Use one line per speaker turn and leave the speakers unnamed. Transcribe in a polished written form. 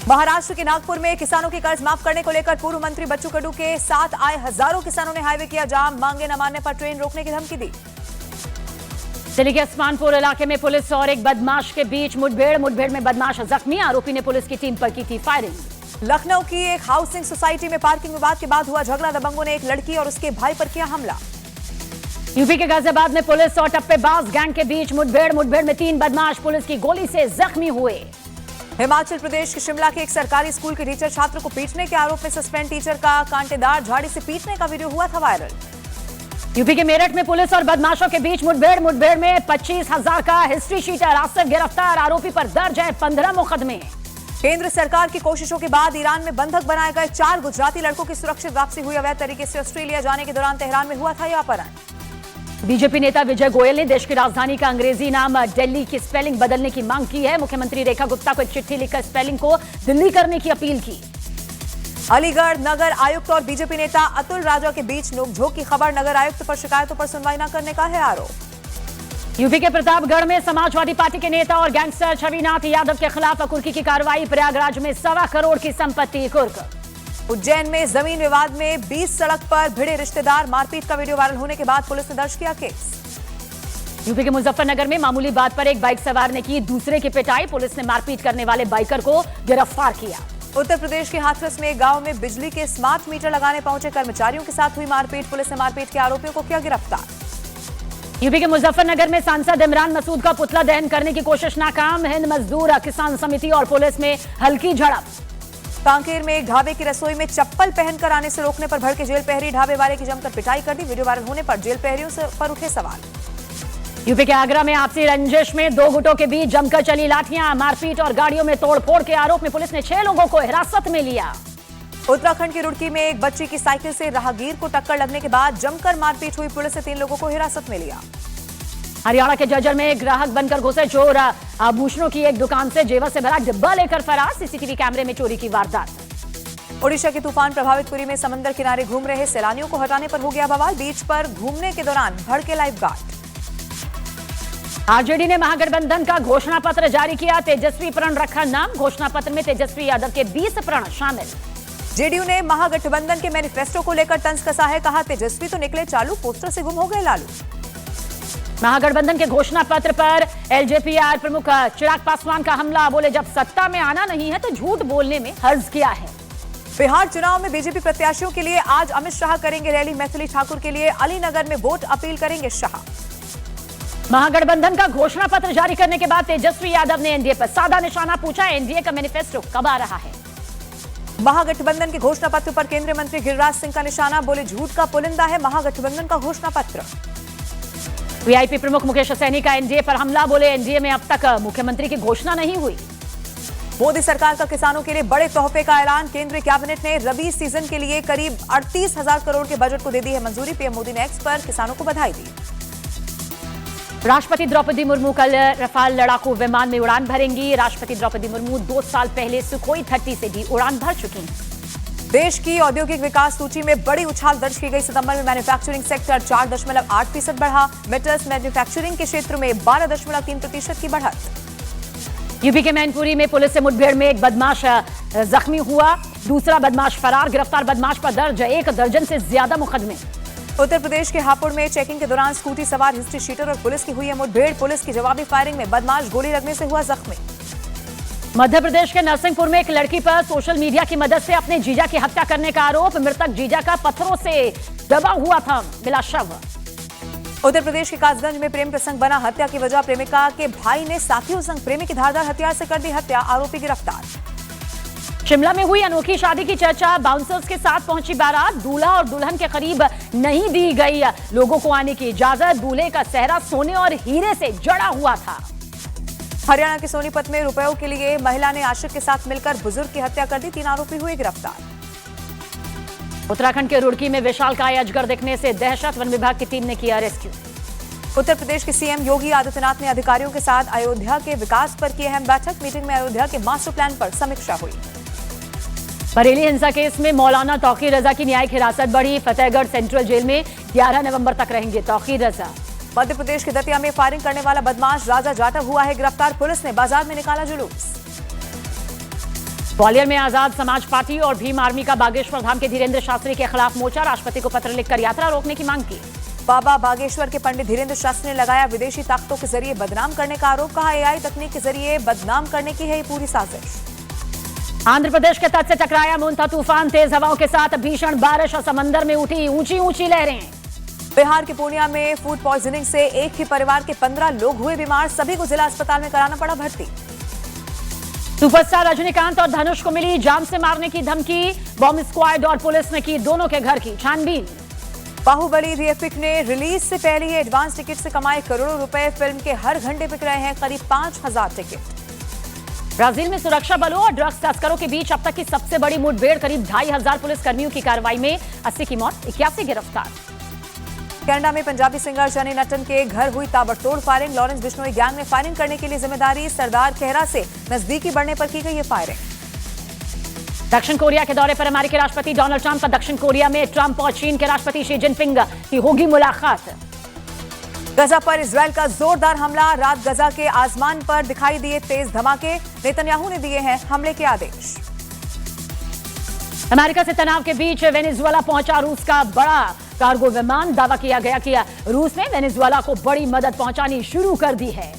महाराष्ट्र के नागपुर में किसानों के कर्ज माफ करने को लेकर पूर्व मंत्री बच्चू कडू के साथ आए हजारों किसानों ने हाईवे किया जाम, मांगे न मानने पर ट्रेन रोकने की धमकी दी।
दिल्ली के उस्मानपुर इलाके में पुलिस और एक बदमाश के बीच मुठभेड़ में बदमाश जख्मी, आरोपी ने पुलिस की टीम पर की थी फायरिंग।
लखनऊ की एक हाउसिंग सोसाइटी में पार्किंग विवाद के बाद हुआ झगड़ा, दबंगों ने एक लड़की और उसके भाई पर किया हमला।
यूपी के गाजियाबाद में पुलिस और टप्पेबाज गैंग के बीच मुठभेड़ में 3 बदमाश पुलिस की गोली से जख्मी हुए।
हिमाचल प्रदेश के शिमला के एक सरकारी स्कूल के टीचर छात्र को पीटने के आरोप में सस्पेंड, टीचर का कांटेदार झाड़ी से पीटने का वीडियो हुआ था वायरल।
यूपी के मेरठ में पुलिस और बदमाशों के बीच मुठभेड़ में 25,000 का हिस्ट्री शीटर आसिफ गिरफ्तार, आरोपी पर दर्ज है 15 मुकदमे।
केंद्र सरकार की कोशिशों के बाद ईरान में बंधक बनाए गए 4 गुजराती लड़कों की सुरक्षित वापसी हुई। अवैध तरीके से ऑस्ट्रेलिया जाने के दौरान तेहरान में हुआ था यह अपहरण।
बीजेपी नेता विजय गोयल ने देश की राजधानी का अंग्रेजी नाम दिल्ली की स्पेलिंग बदलने की मांग की है। मुख्यमंत्री रेखा गुप्ता को एक चिट्ठी लिखकर स्पेलिंग को दिल्ली करने की अपील की।
अलीगढ़ नगर आयुक्त और बीजेपी नेता अतुल राजा के बीच नोकझोंक की खबर, नगर आयुक्त पर शिकायतों पर सुनवाई न करने का है आरोप।
यूपी के प्रतापगढ़ में समाजवादी पार्टी के नेता और गैंगस्टर छविनाथ यादव के खिलाफ कुर्की की कार्रवाई, प्रयागराज में 1.25 करोड़ की संपत्ति कुर्क।
उज्जैन में जमीन विवाद में 20 सड़क पर भिड़े रिश्तेदार, मारपीट का वीडियो वायरल होने के बाद पुलिस ने दर्ज किया केस।
यूपी के मुजफ्फरनगर में मामूली बात पर एक बाइक सवार ने की दूसरे की पिटाई, पुलिस ने मारपीट करने वाले बाइकर को गिरफ्तार किया।
उत्तर प्रदेश के हाथरस में एक गांव में बिजली के स्मार्ट मीटर लगाने पहुंचे कर्मचारियों के साथ हुई मारपीट, पुलिस ने मारपीट के आरोपियों को किया गिरफ्तार।
यूपी के मुजफ्फरनगर में सांसद इमरान मसूद का पुतला दहन करने की कोशिश नाकाम, हिंद मजदूर किसान समिति और पुलिस में हल्की झड़प।
कांकेर में एक ढाबे की रसोई में चप्पल पहनकर आने से रोकने पर भड़के जेल प्रहरी, ढाबे वाले की जमकर पिटाई कर दी, वीडियो वायरल होने पर जेल प्रहरियों से पर उठे सवाल।
यूपी के आगरा में आपसी रंजिश में 2 गुटों के बीच जमकर चली लाठियां, मारपीट और गाड़ियों में तोड़फोड़ के आरोप में पुलिस ने 6 लोगों को हिरासत में लिया।
उत्तराखंड के रुड़की में एक बच्ची की साइकिल से राहगीर को टक्कर लगने के बाद जमकर मारपीट हुई, पुलिस ने 3 लोगों को हिरासत में लिया।
हरियाणा के जर्जर में एक ग्राहक बनकर घुसे चोर, आभूषणों की एक दुकान से जेवर से भरा डिब्बा लेकर फरार, सीसीटीवी कैमरे में चोरी की वारदात।
ओडिशा के तूफान प्रभावित पुरी में समंदर किनारे घूम रहे सैलानियों को हटाने पर हो गया बवाल, बीच पर घूमने के दौरान भड़के लाइफ गार्ड।
आरजेडी ने महागठबंधन का घोषणा पत्र जारी किया, तेजस्वी प्रण रखा नाम, घोषणा पत्र में तेजस्वी यादव के 20 प्रण शामिल।
जेडीयू ने महागठबंधन के मैनिफेस्टो को लेकर तंज कसा है, कहा तेजस्वी तो निकले चालू, पोस्टर से गुम हो गए लालू।
महागठबंधन के घोषणा पत्र पर एलजेपी प्रमुख चिराग पासवान का हमला, बोले जब सत्ता में आना नहीं है तो झूठ बोलने में हर्ज किया है।
बिहार चुनाव में बीजेपी प्रत्याशियों के लिए आज अमित शाह करेंगे रैली, मैथिली ठाकुर के लिए अलीनगर में वोट अपील करेंगे शाह।
महागठबंधन का घोषणा पत्र जारी करने के बाद तेजस्वी यादव ने एनडीए पर साधा निशाना, पूछा एनडीए का मैनिफेस्टो कब आ रहा है।
महागठबंधन के घोषणा पत्र पर केंद्रीय मंत्री गिरिराज सिंह का निशाना, बोले झूठ का पुलिंदा है महागठबंधन का घोषणा पत्र।
वीआईपी प्रमुख मुकेश सहनी का एनडीए पर हमला, बोले एनडीए में अब तक मुख्यमंत्री की घोषणा नहीं हुई।
मोदी सरकार का किसानों के लिए बड़े तोहफे का ऐलान, केंद्रीय कैबिनेट ने रबी सीजन के लिए करीब 38,000 करोड़ के बजट को दे दी है मंजूरी, पीएम मोदी ने एक्स पर किसानों को बधाई दी।
राष्ट्रपति द्रौपदी मुर्मू कल रफाल लड़ाकू विमान में उड़ान भरेंगी। राष्ट्रपति द्रौपदी मुर्मू 2 साल पहले सुखोई 30 से भी उड़ान भर चुकी हैं।
देश की औद्योगिक विकास सूची में बड़ी उछाल दर्ज की गई, सितंबर में मैन्युफैक्चरिंग सेक्टर 4.8% बढ़ा, मेटल्स मैन्युफैक्चरिंग के क्षेत्र में 12.3% की बढ़त।
यूपी के मैनपुरी में पुलिस से मुठभेड़ में एक बदमाश जख्मी हुआ, दूसरा बदमाश फरार, गिरफ्तार बदमाश पर दर्ज 1 दर्जन से ज्यादा मुकदमे।
उत्तर प्रदेश के हापुड़ में चेकिंग के दौरान स्कूटी सवार हिस्ट्री शीटर और पुलिस की हुई है मुठभेड़, पुलिस की जवाबी फायरिंग में बदमाश गोली लगने से हुआ जख्मी।
मध्य प्रदेश के नरसिंहपुर में एक लड़की पर सोशल मीडिया की मदद से अपने जीजा की हत्या करने का आरोप, मृतक जीजा का पत्थरों से दबा हुआ था मिला शव।
उत्तर प्रदेश के कासगंज में प्रेम प्रसंग बना, हत्या की वजह प्रेमिका के भाई ने साथियों संग प्रेमी की धारदार हथियार से कर दी हत्या, आरोपी गिरफ्तार।
शिमला में हुई अनोखी शादी की चर्चा, बाउंसर्स के साथ पहुंची बारात, दूल्हा और दुल्हन के करीब नहीं दी गई लोगों को आने की इजाजत, दूल्हे का सेहरा सोने और हीरे से जड़ा हुआ था।
हरियाणा के सोनीपत में रुपयों के लिए महिला ने आशिक के साथ मिलकर बुजुर्ग की हत्या कर दी, 3 आरोपी हुए गिरफ्तार।
उत्तराखंड के रुड़की में विशालकाय अजगर दिखने से दहशत, वन विभाग की टीम ने किया रेस्क्यू।
उत्तर प्रदेश के सीएम योगी आदित्यनाथ ने अधिकारियों के साथ अयोध्या के विकास पर की अहम बैठक, मीटिंग में अयोध्या के मास्टर प्लान पर समीक्षा हुई।
बरेली हिंसा केस में मौलाना तौकीर रजा की न्यायिक हिरासत बढ़ी, फतेहगढ़ सेंट्रल जेल में 11 नवंबर तक रहेंगे तौकीर रजा।
मध्य प्रदेश के दतिया में फायरिंग करने वाला बदमाश राजा जाटव हुआ है गिरफ्तार, पुलिस ने बाजार में निकाला जुलूस।
ग्वालियर में आजाद समाज पार्टी और भीम आर्मी का बागेश्वर धाम के धीरेन्द्र शास्त्री के खिलाफ मोर्चा, राष्ट्रपति को पत्र लिखकर यात्रा रोकने की मांग की।
बाबा बागेश्वर के पंडित धीरेन्द्र शास्त्री ने लगाया विदेशी ताकतों के जरिए बदनाम करने का आरोप, कहा एआई तकनीक के जरिए बदनाम करने की है ये पूरी साजिश।
आंध्र प्रदेश के तट से टकराया मोन्था तूफान, तेज हवाओं के साथ भीषण बारिश और समंदर में उठी ऊंची ऊंची लहरें।
बिहार के पूर्णिया में फूड पॉइजनिंग से एक ही परिवार के 15 लोग हुए बीमार, सभी को जिला अस्पताल में कराना पड़ा भर्ती।
सुपरस्टार रजनीकांत और धनुष को मिली जान से मारने की धमकी, बॉम्ब स्क्वाड और पुलिस ने की दोनों के घर की छानबीन।
बाहुबली रीएपिक ने रिलीज से पहले ही एडवांस टिकट से कमाए करोड़ों रुपए, फिल्म के हर घंटे बिक रहे हैं करीब 5000 टिकट।
ब्राजील में सुरक्षा बलों और ड्रग्स तस्करों के बीच अब तक की सबसे बड़ी मुठभेड़, करीब 2500 पुलिसकर्मियों की कार्रवाई में 80 की मौत, 81 गिरफ्तार।
कनाडा में पंजाबी सिंगर जनी नटन के घर हुई ताबड़तोड़ फायरिंग, लॉरेंस बिश्नोई गैंग ने फायरिंग करने के लिए जिम्मेदारी सरदार खेहरा से नजदीकी बढ़ने पर की गई ये फायरिंग।
दक्षिण कोरिया के दौरे पर अमेरिकी राष्ट्रपति डोनाल्ड ट्रंप का दक्षिण कोरिया में ट्रंप और चीन के राष्ट्रपति शी जिनपिंग की होगी मुलाकात।
गजा पर इजरायल का जोरदार हमला, रात गजा के आसमान पर दिखाई दिए तेज धमाके, नेतन्याहू ने दिए हैं हमले के आदेश।
अमेरिका से तनाव के बीच वेनेजुएला पहुंचा रूस का बड़ा कार्गो विमान, दावा किया गया कि रूस ने वेनेजुएला को बड़ी मदद पहुंचानी शुरू कर दी है।